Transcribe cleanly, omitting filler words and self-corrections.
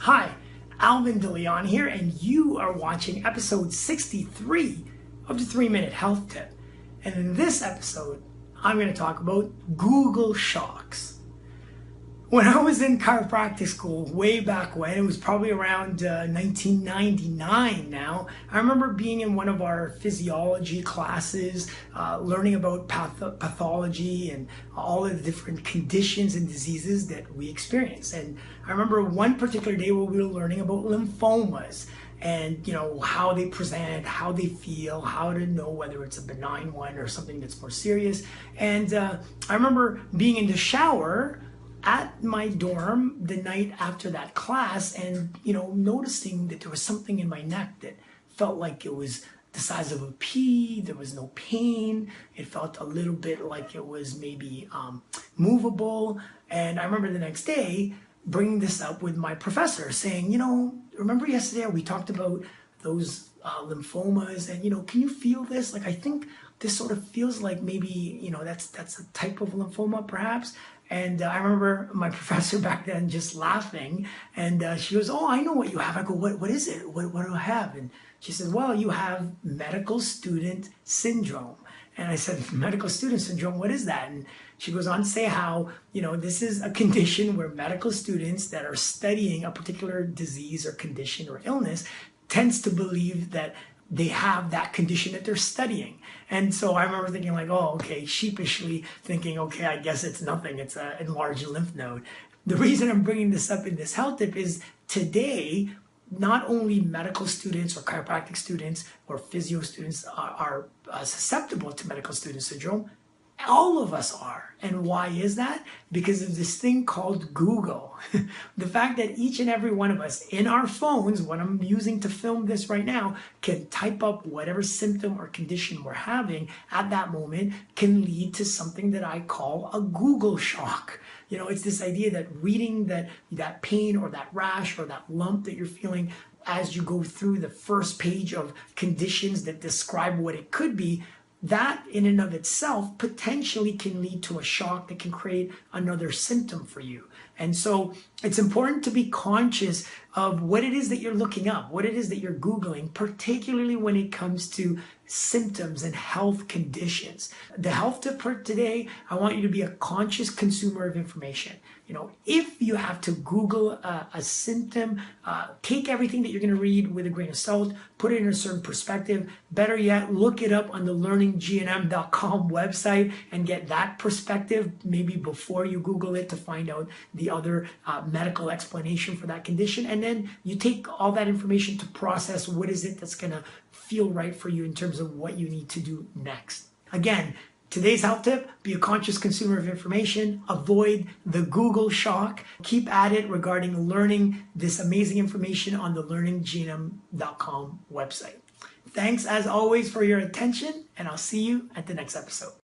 Hi, Alvin DeLeon here, and you are watching episode 63 of the 3-Minute Health Tip. And in this episode, I'm going to talk about Google Shocks. When I was in chiropractic school way back when, it was probably around 1999 now, I remember being in one of our physiology classes, learning about pathology and all of the different conditions and diseases that we experience. And I remember one particular day where we were learning about lymphomas and how they present, how they feel, how to know whether it's a benign one or something that's more serious. And I remember being in the shower at my dorm the night after that class and noticing that there was something in my neck that felt like it was the size of a pea. There was no pain. It felt a little bit like it was maybe movable. And I remember the next day bringing this up with my professor saying, remember yesterday we talked about those lymphomas and can you feel this? Like, I think this sort of feels like maybe that's a type of lymphoma perhaps. And I remember my professor back then just laughing, and she goes, "Oh, I know what you have." I go, "What is it? What do I have?" And she said, "Well, you have medical student syndrome." And I said, "Medical student syndrome, what is that?" And she goes on to say how, this is a condition where medical students that are studying a particular disease or condition or illness tends to believe that they have that condition that they're studying. And so I remember thinking like, oh, okay, sheepishly thinking, okay, I guess it's nothing. It's an enlarged lymph node. The reason I'm bringing this up in this health tip is today, not only medical students or chiropractic students or physio students are susceptible to medical student syndrome, all of us are. And why is that? Because of this thing called Google. The fact that each and every one of us in our phones, what I'm using to film this right now, can type up whatever symptom or condition we're having at that moment can lead to something that I call a Google shock. It's this idea that reading that pain or that rash or that lump that you're feeling as you go through the first page of conditions that describe what it could be, that in and of itself potentially can lead to a shock that can create another symptom for you. And so it's important to be conscious of what it is that you're looking up, what it is that you're Googling, particularly when it comes to symptoms and health conditions. The health tip for today, I want you to be a conscious consumer of information. If you have to Google a symptom, take everything that you're going to read with a grain of salt, put it in a certain perspective. Better yet, look it up on the learninggnm.com website and get that perspective maybe before you Google it to find out the other medical explanation for that condition. And then you take all that information to process what is it that's going to feel right for you in terms of what you need to do next. Again, today's health tip, be a conscious consumer of information, avoid the Google shock, keep at it regarding learning this amazing information on the learninggnm.com website. Thanks as always for your attention, and I'll see you at the next episode.